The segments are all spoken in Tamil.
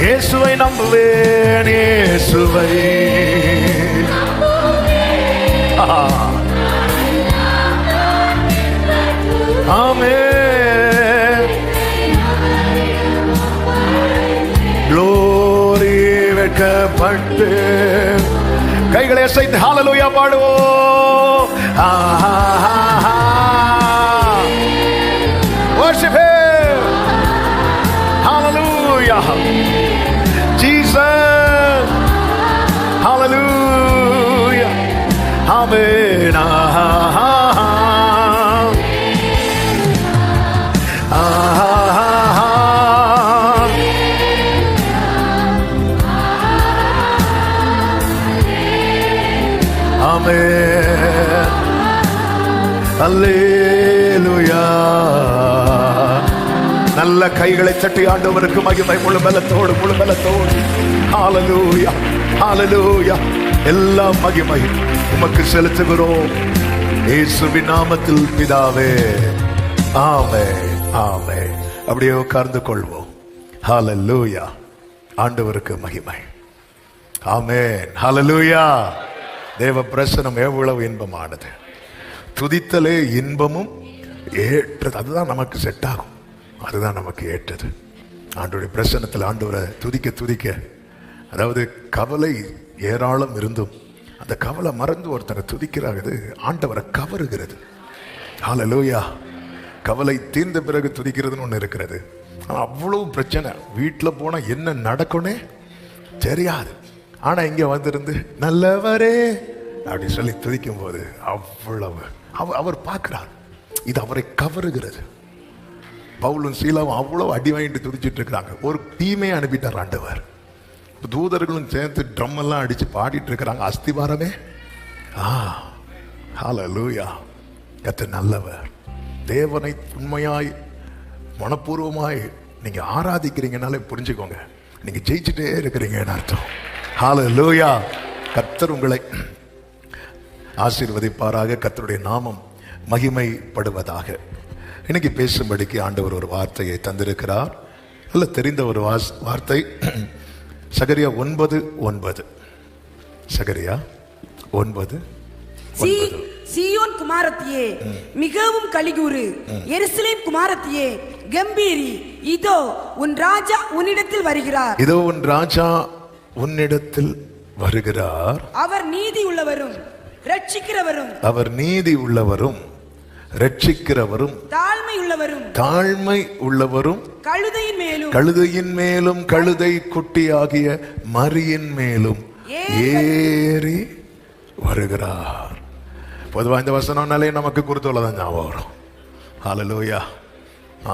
இயேசுவை நம்புவேன், இயேசுவை. ஆமென். க்ளோரி வெட்கப்பட்டு கைகளை அசைத்து ஹல்லேலூயா பாடுவோம். Worship Him. Hallelujah. Jesus. Hallelujah. Amen. Amen. Hallelujah. நல்ல கைகளை தட்டி ஆண்டவருக்கு மகிமை முழு பலத்தோடு முழு பலத்தோடு. ஹல்லேலூயா ஹல்லேலூயா. எல்லா மகிமை உமக்கு செலுத்துகிறோம் இயேசுவின் நாமத்தில் பிதாவே. ஆமென் ஆமென். அப்படியே உட்கார்ந்து கொள்வோம். ஹல்லேலூயா. ஆண்டவருக்கு மகிமை. ஆமென் ஹல்லேலூயா. தேவ பிரசனம் எவ்வளவு இன்பமானது. துதித்தலே இன்பமும் ஏற்றது. அதுதான் நமக்கு செட் ஆகும், அதுதான் நமக்கு ஏற்றது. ஆண்டவருடைய பிரசன்னத்தில் ஆண்டவரை துதிக்க துதிக்க, அதாவது கவலை ஏராளம் இருந்தும் அந்த கவலை மறந்து ஒருத்தரை துதிக்கிறாங்க, ஆண்டவரை கவருகிறது. ஹல்லேலூயா. கவலை தீர்ந்த பிறகு துதிக்கிறதுன்னு ஒன்று இருக்கிறது. ஆனால் அவ்வளவு பிரச்சனை, வீட்டில் போனால் என்ன நடக்கும்னே தெரியாது. ஆனால் இங்கே வந்திருந்து நல்லவரே அப்படி சொல்லி துதிக்கும் போது அவ்வளவு அவர் பார்க்கிறார். இது அவரை கவருகிறது. பவுலும் சீலாவும் அவ்வளவு அடி வாங்கிட்டு துதிச்சுட்டு இருக்கிறாங்க. ஒரு டீமே அனுப்பிட்டார் ஆண்டவர். தூதர்களும் சேர்த்து ட்ரம் எல்லாம் அடிச்சு பாடிட்டு இருக்கிறாங்க. அஸ்திவாரமே ஹல்லேலூயா. கர்த்தர் நல்லவர். தேவனை உண்மையாய் மனப்பூர்வமாய் நீங்க ஆராதிக்கிறீங்கனாலே புரிஞ்சுக்கோங்க, நீங்க ஜெயிச்சுட்டே இருக்கிறீங்கன்னு அர்த்தம். ஹல்லேலூயா. கர்த்தர் உங்களை ஆசீர்வதிப்பாராக. கர்த்தருடைய நாமம் மகிமைப்படுவதாக. இன்னைக்கு பேசும்படிக்கு ஆண்டவர் ஒரு வார்த்தையை தந்திருக்கிறார். நல்ல தெரிந்த ஒரு வார்த்தை. சகரியா 9:9. சகரியா 9:9. சீயோன் குமாரத்தியே மிகவும் கலிகூறு, எருசலேம் குமாரத்தியே கம்பீரி, இதோ உன் ராஜா உன்னிடத்தில் வருகிறார். இதோ உன் ராஜா உன்னிடத்தில் வருகிறார். அவர் நீதி உள்ளவரும் ரட்சிக்கிறவரும், அவர் நீதி உள்ளவரும் ரட்சிக்கிறவரும், தாழ்மை உள்ளவரும் தாழ்மை உள்ளவரும், கழுதையின் மேலும் கழுதை குட்டியாகிய மரியின் மேலும் ஏறி வருகிறார். பொதுவாக இந்த வசனம்னாலே நமக்கு குருத்தோலை தான் ஞாபகம் வரும். ஹல்லேலூயா.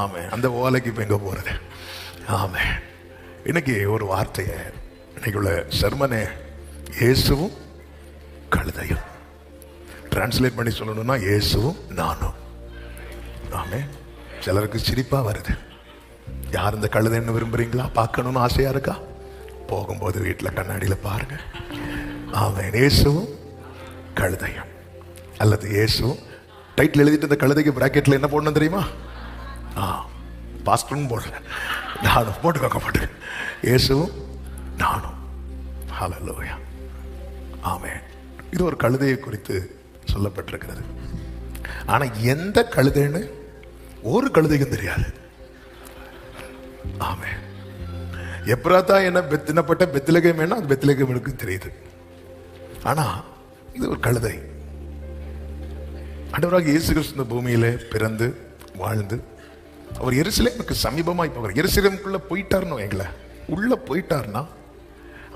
ஆமென். அந்த ஓலைக்கு இப்போ எங்கே போகிறது? ஆமென். இன்னைக்கு ஒரு வார்த்தையை, இன்னைக்கு உள்ள சர்மனே இயேசுவும் கழுதையும். டிரான்ஸ்லேட் பண்ணி சொல்லணும்னா இயேசுவும் நானும். ஆமென். சிலருக்கு சிரிப்பா வருது. யார் இந்த கழுதைன்னு விரும்புறீங்களா? பார்க்கணும்னு ஆசையா இருக்கா? போகும்போது வீட்டில் கண்ணாடியில் பாருங்க. ஆமென். இயேசுவும் கழுதையும், அல்லது இயேசுவும். டைட்டில் எழுதிட்டு இந்த கழுதைக்கு பிராக்கெட்ல என்ன போடணும் தெரியுமா? பாஸ்டரும் போடல, நானும் போட்டுக்க. இயேசுவும் நானும். ஹல்லேலூயா. ஆமென். இது ஒரு கழுதையை குறித்து சொல்லப்பட்டிருக்கிறது. ஆனா எந்த கழுதைன்னு ஒரு கழுதைக்கும் தெரியாது. ஆமென். எப்ராத்தா என்ன தினப்பட்ட பெத்லகேம் என்ன, அது பெத்லகேமுக்கு தெரியுது. ஆனா இது ஒரு கழுதை. ஆண்டவராகிய இயேசு கிறிஸ்து பூமியிலே பிறந்து வாழ்ந்து அவர் எருசலேமுக்கு சமீபமாய் போகிறார். எருசலேமுக்குள்ள போயிட்டாருன்னு எங்களை உள்ள போயிட்டார்னா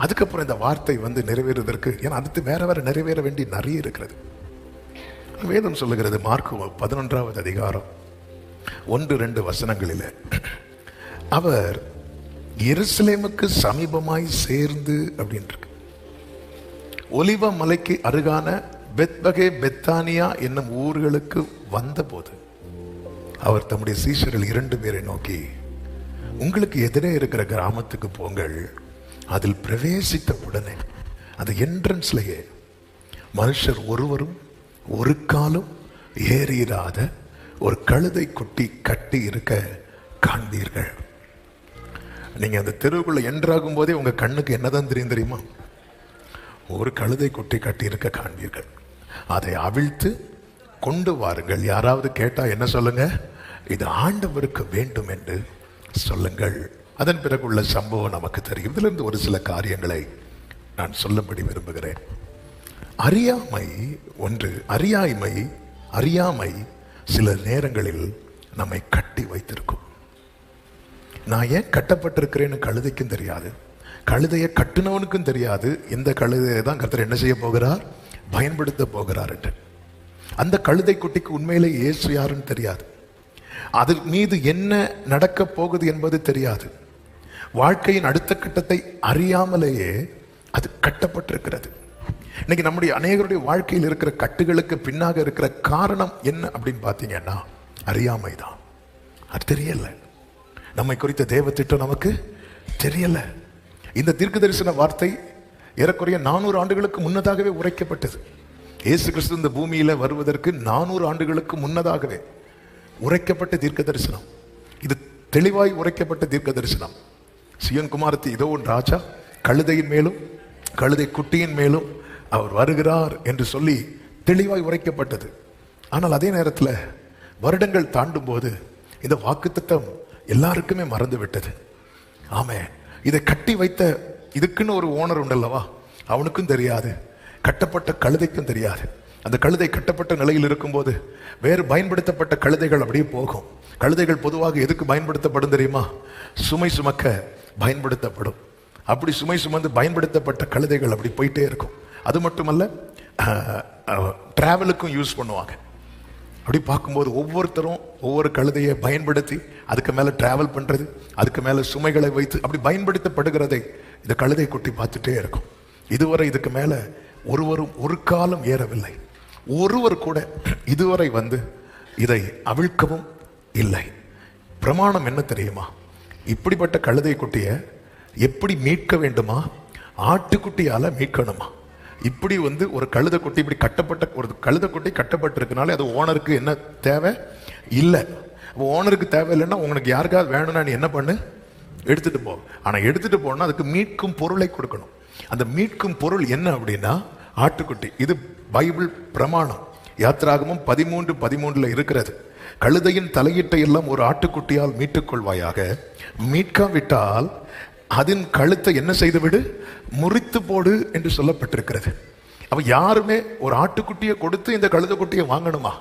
அதுக்கப்புறம் இந்த வார்த்தை வந்து நிறைவேறுவதற்கு, ஏன்னா அடுத்து வேற வேற நிறைவேற வேண்டி நிறைய இருக்கிறது. வேதம் சொல்லுகிறது, மார்க்கு 11வது அதிகாரம் 1-2 வசனங்களில், அவர் எருசலேமுக்கு சமீபமாய் சேர்ந்து அப்படின்னு இருக்கு. ஒலிவ மலைக்கு அருகான பெத்பகே பெத்தானியா என்னும் ஊர்களுக்கு வந்த போது அவர் தம்முடைய சீஷர்கள் 2 பேரை நோக்கி, உங்களுக்கு எதிரே இருக்கிற கிராமத்துக்கு போங்கள், அதில் பிரவேசித்த உடனே அந்த என்ட்ரன்ஸ்லயே மனுஷர் ஒருவரும் ஒரு காலும் ஏறிராத ஒரு கழுதை குட்டி கட்டி இருக்க காண்பீர்கள். நீங்க அந்த தெருவுக்குள்ள என்ட்ராகும் போதே உங்க கண்ணுக்கு என்னதான் தெரியும் தெரியுமா? ஒரு கழுதை குட்டி கட்டி இருக்க காண்பீர்கள். அதை அவிழ்த்து கொண்டு வாருங்கள். யாராவது கேட்டா என்ன சொல்லுங்க? இது ஆண்டவருக்கு வேண்டும் என்று சொல்லுங்கள். அதன் பிறகு உள்ள சம்பவம் நமக்கு தெரியும். இதிலிருந்து ஒரு சில காரியங்களை நான் சொல்லும்படி விரும்புகிறேன். அறியாமை சில நேரங்களில் நம்மை கட்டி வைத்திருக்கும். நான் ஏன் கட்டப்பட்டிருக்கிறேன்னு கழுதைக்கும் தெரியாது, கழுதையை கட்டினவனுக்கும் தெரியாது. இந்த கழுதையை தான் கர்த்தர் என்ன செய்ய போகிறார்? பயன்படுத்த போகிறார் என்று. அந்த கழுதை குட்டிக்கு உண்மையிலே இயேசு யாருன்னு தெரியாது. அது மீது என்ன நடக்க போகுது என்பது தெரியாது. வாழ்க்கையின் அடுத்த கட்டத்தை அறியாமலேயே அது கட்டப்பட்டிருக்கிறது. இன்னைக்கு நம்முடைய அநேகருடைய வாழ்க்கையில் இருக்கிற கட்டுகளுக்கு பின்னாக இருக்கிற காரணம் என்ன அப்படின்னு பார்த்தீங்கன்னா அறியாமை தான். அது தெரியல. நம்மை குறித்த தேவ திட்டம் நமக்கு தெரியல. இந்த தீர்க்க தரிசன வார்த்தை ஏறக்குறைய 400 ஆண்டுகளுக்கு முன்னதாகவே உரைக்கப்பட்டது. இயேசு கிறிஸ்து இந்த பூமியில வருவதற்கு 400 ஆண்டுகளுக்கு முன்னதாகவே உரைக்கப்பட்ட தீர்க்க தரிசனம். இது தெளிவாய் உரைக்கப்பட்ட தீர்க்க தரிசனம். சீயோன் குமாரத்தி இதோ ஒரு ராஜா கழுதையின் மேலும் கழுதை குட்டியின் மேலும் அவர் வருகிறார் என்று சொல்லி தெளிவாய் உரைக்கப்பட்டது. ஆனால் அதே நேரத்தில் வருடங்கள் தாண்டும் போது இந்த வாக்குத்தத்தம் எல்லாருக்குமே மறந்து விட்டது. ஆமே, இதை கட்டி வைத்த இதுக்குன்னு ஒரு ஓனர் உண்டல்லவா, அவனுக்கும் தெரியாது, கட்டப்பட்ட கழுதைக்கும் தெரியாது. அந்த கழுதை கட்டப்பட்ட நிலையில் இருக்கும்போது வேறு பயன்படுத்தப்பட்ட கழுதைகள் அப்படியே போகும். கழுதைகள் பொதுவாக எதுக்கு பயன்படுத்தப்படும் தெரியுமா? சுமை சுமக்க பயன்படுத்தப்படும். அப்படி சுமை சுமந்து பயன்படுத்தப்பட்ட கழுதைகள் அப்படி போயிட்டே இருக்கும். அது மட்டுமல்ல, டிராவலுக்கும் யூஸ் பண்ணுவாங்க. அப்படி பார்க்கும்போது ஒவ்வொருத்தரும் ஒவ்வொரு கழுதையை பயன்படுத்தி அதுக்கு மேலே டிராவல் பண்ணுறது, அதுக்கு மேலே சுமைகளை வைத்து அப்படி பயன்படுத்தப்படுகிறதை இந்த கழுதை குட்டி பார்த்துட்டே இருக்கும். இதுவரை இதுக்கு மேலே ஒருவரும் ஒரு காலம் ஏறவில்லை. ஒருவர் கூட இதுவரை வந்து இதை அவிழ்க்கவும் இல்லை. பிரமாணம் என்ன தெரியுமா? இப்படிப்பட்ட கழுதை குட்டியை எப்படி மீட்க வேண்டுமா? ஆட்டுக்குட்டியால மீட்கணுமா? இப்படி வந்து ஒரு கழுதை குட்டி இப்படி கட்டப்பட்ட ஒரு கழுதை குட்டி கட்டப்பட்டிருக்கனாலே அது ஓனருக்கு என்ன தேவை இல்லை. ஓனருக்கு தேவை இல்லைன்னா உங்களுக்கு யாருக்காவது வேணும்னா நீ என்ன பண்ணு, எடுத்துட்டு போ. ஆனால் எடுத்துட்டு போனா அதுக்கு மீட்கும் பொருளை கொடுக்கணும். அந்த மீட்கும் பொருள் என்ன அப்படின்னா ஆட்டுக்குட்டி. இது பைபிள் பிரமாணம். யாத்திராகமம் 13:13 இருக்கிறது. கழுதையின் தலையீட்டை எல்லாம் ஒரு ஆட்டுக்குட்டியால் மீட்டுக் கொள்வாயாக, மீட்காவிட்டால் அதன் கழுத்தை என்ன செய்து விடு, முறித்து போடு என்று சொல்லப்பட்டிருக்கிறது. அப்ப யாருமே ஒரு ஆட்டுக்குட்டியை கொடுத்து இந்த கழுதை குட்டியை வாங்கணுமா?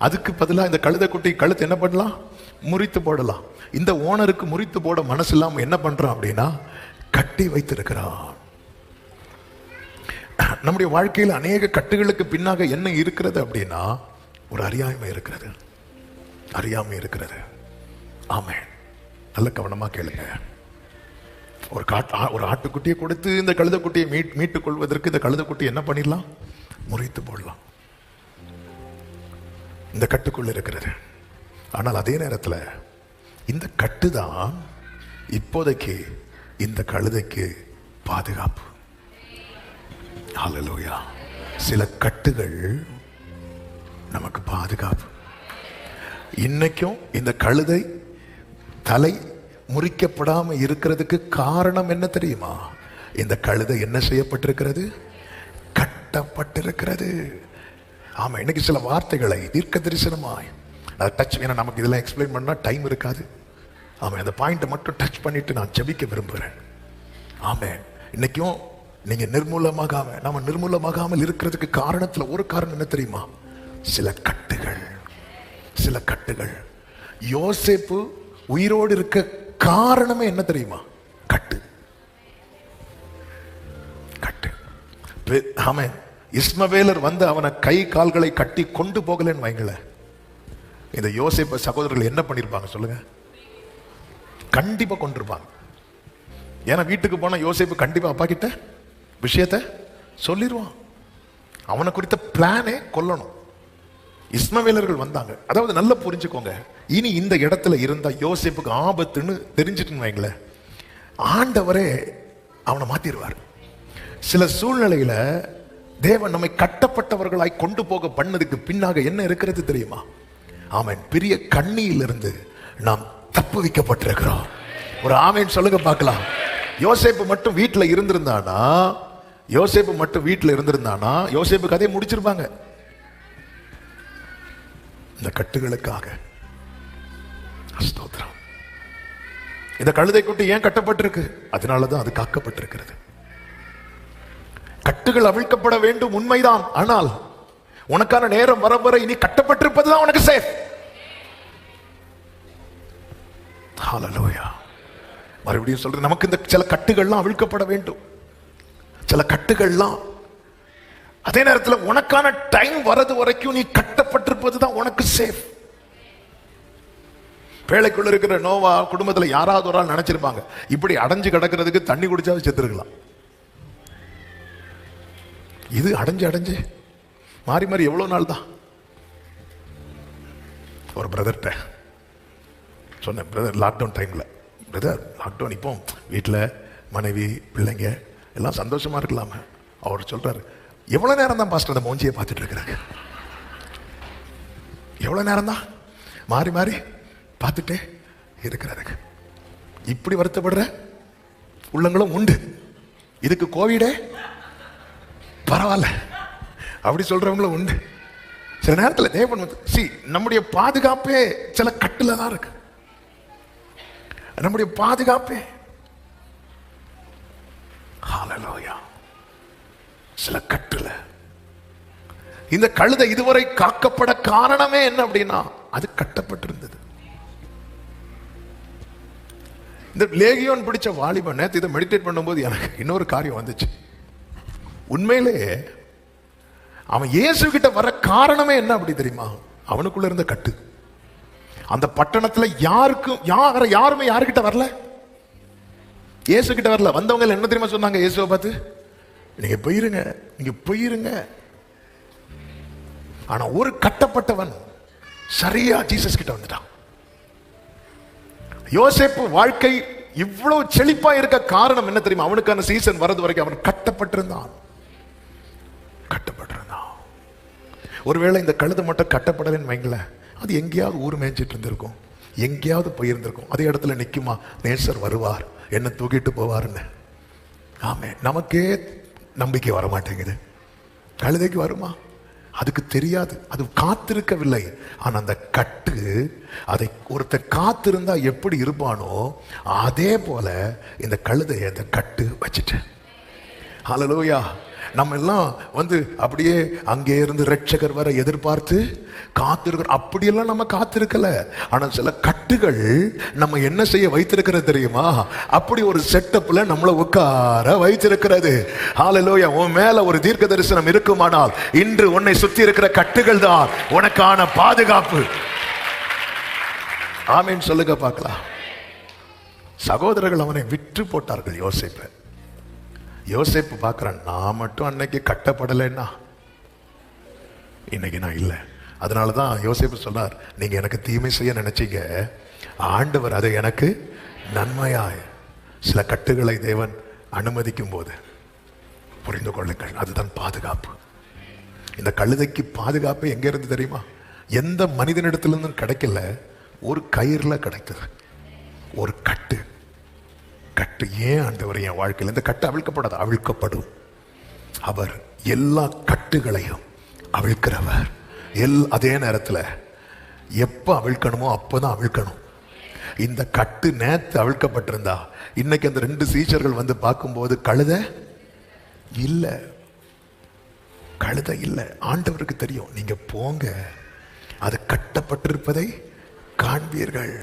அதுக்கு பதிலாக இந்த கழுதை குட்டி கழுத்து என்ன பண்ணலாம், முறித்து போடலாம். இந்த ஓனருக்கு முறித்து போட மனசு இல்லாம என்ன பண்றான் அப்படின்னா கட்டி வைத்திருக்கிறான். நம்முடைய வாழ்க்கையில் அநேக கட்டுகளுக்கு பின்னாக என்ன இருக்கிறது அப்படின்னா ஒரு அறியாமை இருக்கிறது. அறியாமை இருக்கிறது. ஆமே, நல்ல கவனமா கேளுங்க. ஒரு ஆட்டுக்குட்டியை கொடுத்து இந்த கழுதை குட்டியை மீட்டுக் கொள்வதற்கு இந்த கழுதை குட்டி என்ன பண்ணிடலாம், முறித்து போடலாம். இந்த கட்டுக்குள்ள இருக்கிறது. ஆனால் அதே நேரத்தில் இந்த கட்டுதான் இப்போதைக்கு இந்த கழுதைக்கு பாதுகாப்பு. ஹல்லேலூயா. சில கட்டுகள் நமக்கு பாதுகாப்பு. இன்னைக்கும் இந்த கழுதை தலை முறிக்கப்படாம இருக்கிறதுக்கு காரணம் என்ன தெரியுமா? இந்த கழுதை என்ன செய்யப்பட்டிருக்கிறது, கட்டப்பட்டிருக்கிறது. ஆமா, இன்னைக்கு சில வார்த்தைகளை தீர்க்க தரிசனமாய் டச், ஏன்னா நமக்கு இதெல்லாம் எக்ஸ்பிளைன் பண்ணா டைம் இருக்காது. ஆமா, அந்த பாயிண்ட்டை மட்டும் டச் பண்ணிட்டு நான் ஜெபிக்க விரும்புகிறேன். ஆமா, இன்னைக்கும் நீங்க நம்ம நிர்மூலமாகாமல் இருக்கிறதுக்கு காரணத்துல ஒரு காரணம் என்ன தெரியுமா? சில கட்டுகள். சில கட்டுகள். யோசேப்பு உயிரோடு இருக்க காரணமே என்ன தெரியுமா? கட்டு. கட்டு. ஆமா, இஸ்மவேலர் வந்து அவனை கை கால்களை கட்டி கொண்டு போகலன்னு வைங்கள, இந்த யோசேப்பு சகோதரர்கள் என்ன பண்ணிருப்பாங்க சொல்லுங்க? கண்டிப்பா கொண்டிருப்பாங்க. ஏன்னா வீட்டுக்கு போனா யோசேப்பு கண்டிப்பா அப்பா கிட்ட விஷயத்தை சொல்லிடுவான். அவனை குறித்த பிளானே கொல்லணும். இஸ்மவேலர்கள் வந்தாங்க. அதாவது நல்லா புரிஞ்சுக்கோங்க, இனி இந்த இடத்துல இருந்தா யோசேப்புக்கு ஆபத்துன்னு தெரிஞ்சிட்டுன்னு வைங்களேன், ஆண்டவரே அவனை மாத்திடுவார். சில சூழ்நிலையில தேவன் நம்மை கட்டப்பட்டவர்களாய் கொண்டு போக பண்ணதுக்கு பின்னாக என்ன இருக்கிறது தெரியுமா? ஆமென். பெரிய கண்ணியிலிருந்து நாம் தப்பு வைக்கப்பட்டிருக்கிறோம். ஒரு ஆமேன் சொல்லுங்க பார்க்கலாம். யோசேப்பு மட்டும் வீட்டுல இருந்திருந்தானா, யோசேப்பு மட்டும் வீட்டுல இருந்திருந்தானா யோசேப்பு கதையை முடிச்சிருப்பாங்க. இந்த கட்டுகளுக்காக ஸ்தோத்திரம். இந்த கழுதை குட்டி ஏன் கட்டப்பட்டிருக்கு? அதனாலதான் அது காக்கப்பட்டிருக்கிறது. கட்டுகள் அவிழ்க்கப்பட வேண்டும், உண்மைதான். ஆனால் உனக்கான நேரம் வர வர இனி கட்டப்பட்டிருப்பதுதான் உனக்கு சேஃப். ஹல்லேலூயா. மறுபடியும் சொல்றேன், நமக்கு இந்த சில கட்டுகள்லாம் அவிழ்க்கப்பட வேண்டும். சில கட்டுகள்லாம் அதே நேரத்தில் உனக்கான டைம் வரது வரைக்கும் நீ கட்டப்பட்டிருப்பதுதான் உனக்கு சேஃப். வேலைக்குள்ள இருக்கிற நோவா குடும்பத்துல யாராவது ஒரு ஆள் நினைச்சிருப்பாங்க, இப்படி அடைஞ்சு கிடக்கிறதுக்கு தண்ணி குடிச்சாவது செத்துருக்கலாம். இது அடைஞ்சு அடைஞ்சு மாறி மாறி எவ்வளவு நாள் தான். ஒரு பிரதர்கிட்ட சொன்னேன், பிரதர் லாக்டவுன் டைம்ல, பிரதர் லாக்டவுன் இப்போ வீட்டில் மனைவி பிள்ளைங்க எல்லாம் சந்தோஷமா இருக்கலாம. அவர் சொல்றாரு, எவ்வளவு நேரம் தான் பாஸ்டர் அந்த மூஞ்சியை பார்த்துட்டு இருக்கிறாங்க? எவ்வளவு நேரம் தான் மாறி மாறி பார்த்துட்டே இருக்கிறதுக்கு? இப்படி வருத்தப்படுற உள்ளங்களும் உண்டு. இதுக்கு கோவிடே பரவாயில்ல அப்படி சொல்றவங்களும் உண்டு. சில நேரத்தில் தேவன் நம்முடைய பாதுகாப்பே சில கட்டுல தான் இருக்கு. நம்முடைய பாதுகாப்பே ஹல்லேலூயா சில கட்டுல. இந்த கழுதை இதுவரை காக்கப்பட காரணமே என்ன அப்படின்னா அது கட்டப்பட்டிருந்தது. இந்த லேகியோன் பிடிச்ச வாலிபன் நேத்து இதை மெடிடேட் பண்ணும்போது எனக்கு இன்னொரு காரியம் வந்துச்சு. உண்மையிலே அவன் இயேசு கிட்ட வர காரணமே என்ன அப்படி தெரியுமா? அவனுக்குள்ள இருந்த கட்டு. அந்த பட்டணத்துல யாருமே யாருக்கிட்ட வரல, இயேசு கிட்ட வரல. வந்தவங்க என்ன தெரியுமா சொன்னாங்க? இயேசுவை பார்த்து, நீங்க போயிருங்க, நீங்க போயிருங்க. ஆனா ஒரு கட்டப்பட்டவன் சரியா ஜீசஸ் கிட்ட வந்துட்டான். யோசேப்பு வாழ்க்கை இவ்வளவு செழிப்பா இருக்க காரணம் என்ன தெரியுமா? அவனுக்கான சீசன் வரது வரைக்கும் அவன் கட்டப்பட்டிருந்தான். ஒருவேளை இந்த கழுதை மட்டும் கட்டப்படலன்னு வைங்கள, அது எங்கேயாவது ஊர் மேய்ஞ்சிட்டு இருந்திருக்கும், எங்கேயாவது போயிருந்திருக்கும். அதே இடத்துல நிக்குமா, நேசர் வருவார் என்ன தூக்கிட்டு போவாருன்னு. ஆமே, நமக்கே நம்பிக்கை வர மாட்டேங்குது. கழுதைக்கு வருமா? அதுக்கு தெரியாது, அது காத்திருக்கவில்லை. ஆனா அந்த கட்டு, அதை ஒருத்தர் காத்திருந்தா எப்படி இருப்பானோ அதே போல இந்த கழுதையை அந்த கட்டு வச்சுட்டேன். ஹல்லேலூயா. நம்ம எல்லாம் அப்படியே அங்கே இருந்து ரட்சகர் வர எதிர்பார்த்து காத்திருக்கிறோம். அப்படியெல்லாம் நம்ம காத்திருக்கல. ஆனா சில கட்டுகள் நம்ம என்ன செய்ய வைத்திருக்கிறது தெரியுமா? அப்படி ஒரு செட்டப்ல நம்மளை உட்கார வைத்திருக்கிறது. ஹல்லேலூயா. உன் மேல ஒரு தீர்க்க தரிசனம் இருக்குமானால் இன்று உன்னை சுத்தி இருக்கிற கட்டுகள் தான் உனக்கான பாதுகாப்பு. ஆமீன் சொல்லுங்க பார்க்கலாம். சகோதரர்கள் அவனை விற்று போட்டார்கள் யோசேப்பை. யோசேப்பு பார்க்கிறான், நான் மட்டும் அன்னைக்கு கட்டப்படலைன்னா இன்னைக்கு நான் இல்லை. அதனாலதான் யோசேப்பு சொன்னார், நீங்க எனக்கு தீமை செய்ய நினைச்சீங்க, ஆண்டவர் அதை எனக்கு நன்மையாய். சில கட்டுகளை தேவன் அனுமதிக்கும் போது புரிந்து கொள்ளுங்கள், அதுதான் பாதுகாப்பு. இந்த கழுதைக்கு பாதுகாப்பு எங்க இருந்து தெரியுமா? எந்த மனிதனிடத்திலிருந்தும் கிடைக்கல, ஒரு கயிறுல கிடைத்தது. ஒரு கட்டு. கட்டு ஏன் ஆண்டவர் என் வாழ்க்கையில் இந்த கட்டு அவிழ்க்கப்படாது? அவிழ்க்கப்படும். அவர் எல்லா கட்டுகளையும் அவிழ்க்கிறவர். அதே நேரத்தில் எப்ப அவிழ்க்கணுமோ அப்பதான் அவிழ்க்கணும். இந்த கட்டு நேத்து அவிழ்க்கப்பட்டிருந்தா இன்னைக்கு அந்த 2 சீஷர்கள் பார்க்கும்போது கழுதை இல்லை, கழுதை இல்லை. ஆண்டவருக்கு தெரியும், நீங்க போங்க, அது கட்டப்பட்டிருப்பதை காண்பீர்கள்.